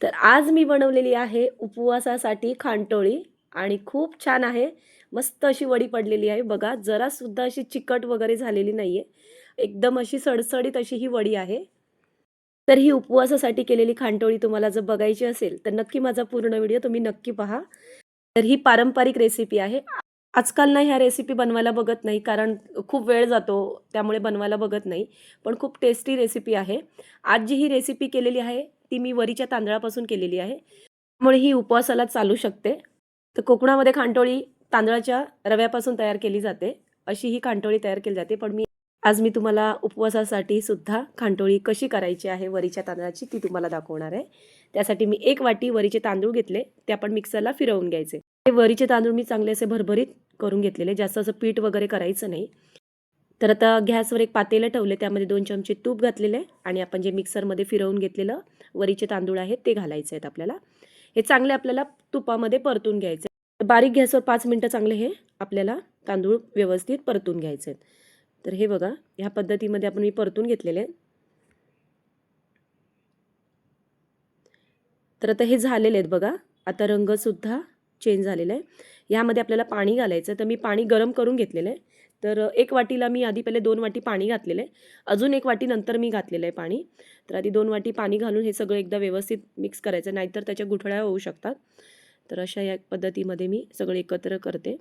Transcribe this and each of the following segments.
तर आज मी बनवलेली आहे उपवासासाठी खांटोळी आणि खूप छान आहे. मस्त अशी वडी पडलेली आहे बघा. जरासुद्धा अशी चिकट वगैरे झालेली नाहीये. एकदम अशी सडसडीत अशी ही वडी आहे. तर ही उपवासासाठी केलेली खांटोळी तुम्हाला जर बघायची असेल, तर नक्की माझा पूर्ण व्हिडिओ तुम्ही नक्की पहा. तर ही पारंपरिक रेसिपी आहे. आजकाल ना ह्या रेसिपी बनवायला बघत नाही, कारण खूप वेळ जातो, त्यामुळे बनवायला बघत नाही. पण खूप टेस्टी रेसिपी आहे. आज जी ही रेसिपी केलेली आहे, ती मी वरीच्या तांदळापासून केलेली आहे. त्यामुळे ही उपवासाला चालू शकते. तर कोकणामध्ये खांटोळी तांदळाच्या रव्यापासून तयार केली जाते. अशी ही खांटोळी तयार केली जाते. पण आज मी तुम्हाला उपवासासाठी सुद्धा खांटोळी कशी करायची आहे वरीच्या तांदळाची ती तुम्हाला दाखवणार आहे. त्यासाठी मी 1 वाटी वरीचे तांदूळ घेतले. ते आपण मिक्सरला फिरवून घ्यायचे. हे वरीचे तांदूळ मी चांगले असे भरभरीत करून घेतलेले. जास्त असं पीठ वगैरे करायचं नाही. तर आता गॅसवर एक पातेलं ठेवले. त्यामध्ये 2 चमचे तूप घातलेले आणि आपण जे मिक्सरमध्ये फिरवून घेतलेलं वरीचे तांदूळ आहेत ते घालायचे आहेत आपल्याला. हे चांगले आपल्याला तुपामध्ये परतून घ्यायचे. बारीक गॅसवर 5 मिनिटं चांगले हे आपल्याला तांदूळ व्यवस्थित परतून घ्यायचे आहेत. तर हे बघा, ह्या पद्धतीमध्ये मी परतून घेतलेले आहेत. तर आता हे झालेले आहेत बघा. आता रंगसुद्धा चेंज झालेला आहे. यामध्ये आपल्याला पाणी घालायचं. तर मी पाणी गरम करून घेतलेलं आहे. तर 1 वाटीला मी आधी पहिले 2 वाटी पाणी घातलेलं आहे. अजून 1 वाटी नंतर मी घातलेलं आहे पाणी. तर आधी 2 वाटी पाणी घालून हे सगळं एकदा व्यवस्थित मिक्स करायचं, नाहीतर त्याच्या गुठळ्या होऊ शकतात. तर अशा या पद्धतीमध्ये मी सगळं एकत्र करते.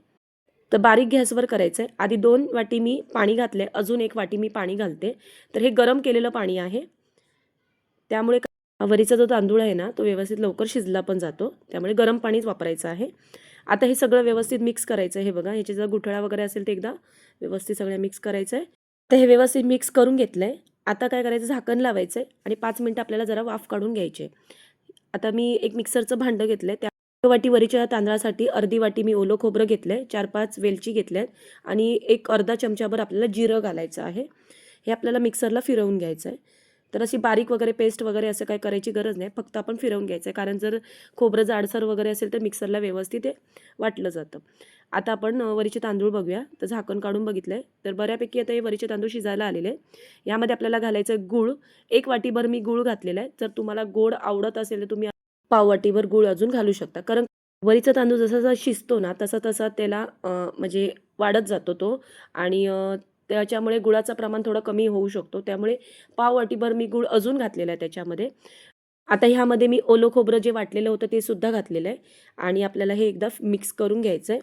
तर बारीक गॅसवर करायचं आहे. आधी 2 वाटी मी पाणी घातले, अजून 1 वाटी मी पाणी घालते. तर हे गरम केलेलं पाणी आहे. त्यामुळे वरीचा जो तांदूळ आहे ना, तो व्यवस्थित लवकर शिजला पण जातो. त्यामुळे गरम पाणीच वापरायचं आहे. आता हे सगळं व्यवस्थित मिक्स करायचं आहे. हे बघा, ह्याचे जर गुठळ्या वगैरे असेल, ते एकदा व्यवस्थित सगळं मिक्स करायचं आहे. तर हे व्यवस्थित मिक्स करून घेतलंय. आता काय करायचं, झाकण लावायचं आहे आणि 5 मिनिटं आपल्याला जरा वाफ काढून घ्यायची. आता मी एक मिक्सरचं भांडं घेतलंय. त्या 1 वाटी वरीच्या तांदळासाठी अर्धी वाटी मी ओलं खोबरं घेतलंय, 4-5 वेलची घेतल्यात आणि एक अर्धा चमचाभर आपल्याला जिरं घालायचं आहे. हे आपल्याला मिक्सरला फिरवून घ्यायचं आहे. तर अशी बारीक वगैरे पेस्ट वगैरे असं काही करायची गरज नाही. फक्त आपण फिरवून घ्यायचं आहे. कारण जर खोबरं जाडसर वगैरे असेल तर मिक्सरला व्यवस्थित ते वाटलं जातं. आता आपण वरीचे तांदूळ बघूया. तर झाकण काढून बघितलंय. तर बऱ्यापैकी आता हे वरीचे तांदूळ शिजायला आलेले आहे. यामध्ये आपल्याला घालायचं गूळ. 1 वाटीभर मी गूळ घातलेला आहे. जर तुम्हाला गोड आवडत असेल तर तुम्ही पाव वाटीभर गूळ अजून घालू शकता. कारण वरीचा तांदूळ जसा-जसा शिजतो ना, तसा-तसा त्याला म्हणजे वाढत जातो तो आणि त्याच्यामुळे गुळाचं प्रमाण थोडं कमी होऊ शकतो. त्यामुळे पाव वाटीभर मी गूळ अजून घातलेला आहे त्याच्यामध्ये. आता ह्यामध्ये मी ओलं खोबरं जे वाटलेलं होतं ते सुद्धा घातलेलं आहे आणि आपल्याला हे एकदा मिक्स करून घ्यायचं आहे.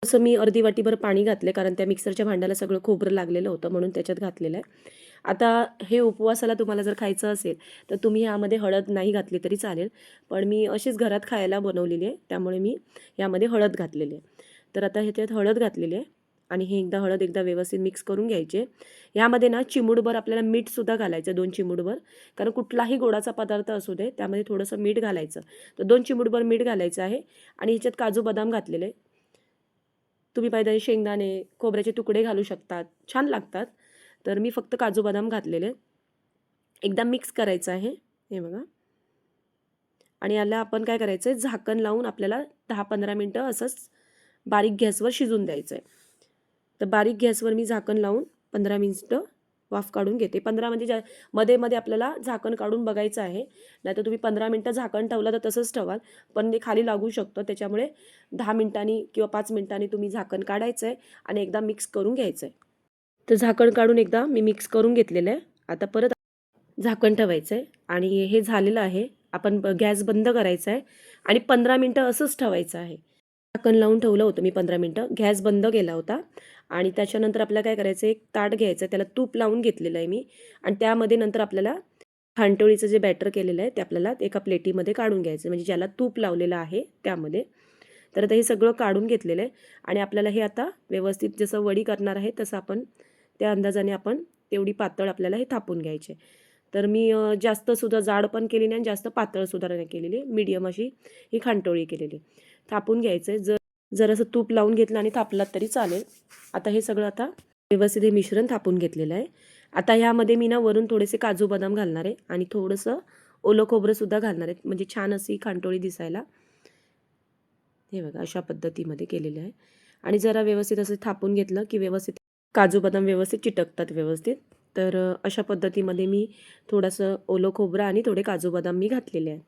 तसं मी अर्धी वाटीभर पाणी घातले, कारण त्या मिक्सरच्या भांड्याला सगळं खोबरं लागलेलं होतं म्हणून त्याच्यात घातलेलं आहे. आता हे उपवासाला तुम्हाला जर खायचं असेल, तर तुम्ही यामध्ये हळद नाही घातली तरी चालेल. पण मी अशीच घरात खायला बनवलेली आहे, त्यामुळे मी यामध्ये हळद घातलेली आहे. तर आता ह्याच्यात हळद घातलेली आहे आणि हे हळद एकदा व्यवस्थित मिक्स करून घ्यायची आहे. यामध्ये ना चिमूटभर आपल्याला मीठसुद्धा घालायचं, 2 चिमूटभर. कारण कुठलाही गोडाचा पदार्थ असू दे, त्यामध्ये थोडंसं मीठ घालायचं. तर 2 चिमूटभर मीठ घालायचं आहे आणि ह्याच्यात काजू बदाम घातलेले. तुम्ही पाहिजे शेंगदाणे, खोबऱ्याचे तुकडे घालू शकतात. छान लागतात. तर मी फक्त काजू बदाम घातलेले. एकदा मिक्स करायचं आहे. हे बघा. आणि याला आपण काय करायचं आहे, झाकण लावून आपल्याला 10-15 मिनिटं असंच बारीक गॅसवर शिजून द्यायचं आहे. तर बारीक गॅसवर मी झाकण लावून 15 मिनिटं वाफ काढून घेते. 15 म्हणजे मध्ये-मध्ये आपल्याला झाकण काढून बघायचं आहे. नाहीतर तुम्ही 15 मिनिटं झाकण ठेवलं तर तसंच ठेवाल, पण ते खाली लागू शकतं. त्याच्यामुळे 10 मिनिटांनी किंवा 5 मिनिटांनी तुम्ही झाकण काढायचं आहे आणि एकदा मिक्स करून घ्यायचं आहे. तर झाकण काढून एकदा मी मिक्स करून घेतलेलं आहे. आता परत झाकण ठेवायचं आहे आणि हे झालेलं आहे. आपण गॅस बंद करायचा आहे आणि 15 मिनिटं असंच ठेवायचं आहे. झाकण लावून ठेवलं होतं मी 15 मिनिटं. गॅस बंद केला होता आणि त्याच्यानंतर आपल्याला काय करायचं, एक ताट घ्यायचं, त्याला तूप लावून घेतलेलं आहे मी आणि त्यामध्ये नंतर आपल्याला खांडोळीचं जे बॅटर केलेलं आहे ते आपल्याला एका प्लेटीमध्ये काढून घ्यायचं, म्हणजे ज्याला तूप लावलेलं आहे त्यामध्ये. तर आता हे सगळं काढून घेतलेलं आहे आणि आपल्याला हे आता व्यवस्थित जसं वडी करणार आहे तसं आपण त्या अंदाजाने आपण तेवढी पातळ आपल्याला हे थापून घ्यायचे. तर मी जास्त सुद्धा जाड पण केली नाही आणि जास्त पातळ सुद्धा नाही केलेली, मीडियम अशी ही खांडोळी केलेली. थापून घ्यायचं आहे. जरासं तूप लावून घेतलं आणि थापलात तरी चालेल. आता हे सगळं आता व्यवस्थित हे मिश्रण थापून घेतलेलं आहे. आता ह्यामध्ये मी ना वरून थोडेसे काजू बदाम घालणार आहे आणि थोडंसं ओलं खोबरंसुद्धा घालणार आहे, म्हणजे छान अशी खांडोळी दिसायला. हे बघा, अशा पद्धतीमध्ये केलेलं आहे आणि जरा व्यवस्थित असं थापून घेतलं की व्यवस्थित काजू बदाम व्यवस्थित चिटकतात व्यवस्थित. तर अशा पद्धतीमध्ये मी थोडंसं ओलं खोबरं आणि थोडे काजू बदाम मी घातलेले आहे.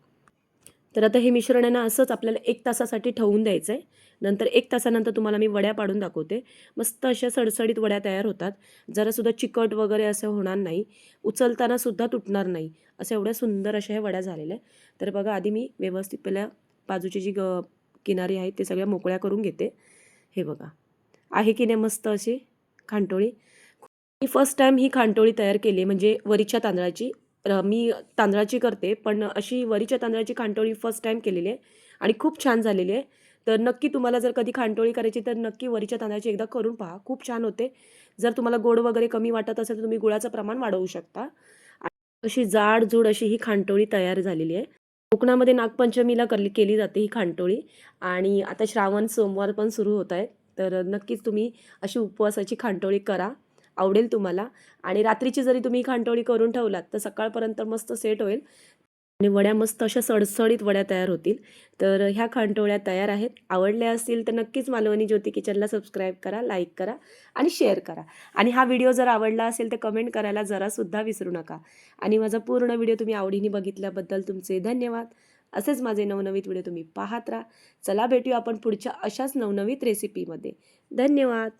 तर आता हे मिश्रण आहे ना असंच आपल्याला 1 तासासाठी ठेवून द्यायचं आहे. नंतर 1 तासानंतर तुम्हाला मी वड्या पाडून दाखवते. मस्त अशा सडसडीत वड्या तयार होतात. जरासुद्धा चिकट वगैरे असं होणार नाही. उचलताना सुद्धा तुटणार नाही. अशा एवढ्या सुंदर अशा ह्या वड्या झालेल्या आहेत. तर बघा आधी मी व्यवस्थित पहिल्या बाजूची जी किनारी आहेत ते सगळ्या मोकळ्या करून घेते. हे बघा. आहे की नाही मस्त अशी खांटोळी. मी फर्स्ट टाईम ही खांटोळी तयार केली म्हणजे वरीच्या तांदळाची. मी तांदळाची करते, पण अशी वरीच्या तांदळाची खांटोळी फर्स्ट टाईम केलेली आहे आणि खूप छान झालेली आहे. तर नक्की तुम्हाला जर कधी खांटोळी करायची तर नक्की वरीच्या तांदळाची एकदा करून पहा. खूप छान होते. जर तुम्हाला गोड वगैरे कमी वाटत असेल तर तुम्ही गुळाचं प्रमाण वाढवू शकता. अशी जाड-जूड अशी ही खांटोळी तयार झालेली आहे. कोकणामध्ये नागपंचमीला केली जाते ही खांटोळी आणि आता श्रावण सोमवार पण सुरू होत आहेत. तर नक्कीच तुम्ही अशी उपवासाची खांटोळी करा. आवडेल तुम्हाला आणि रात्रीची जरी तुम्ही खांटोळी करून ठेवलात तर सकाळपर्यंत मस्त सेट होईल आणि वड्या मस्त अशा सडसडीत वड्या तयार होतील. तर ह्या खांटोळ्या तयार आहेत. आवडल्या असतील तर नक्कीच मालवणी ज्योती किचनला सबस्क्राईब करा, लाईक करा आणि शेअर करा. आणि हा व्हिडिओ जर आवडला असेल तर कमेंट करायला जरासुद्धा विसरू नका. आणि माझा पूर्ण व्हिडिओ तुम्ही आवडीने बघितल्याबद्दल तुमचे धन्यवाद. असेच माझे नवनवीन व्हिडिओ तुम्ही पाहत राहा. चला भेटूया आपण पुढच्या अशाच नवनवीन रेसिपीमध्ये. धन्यवाद.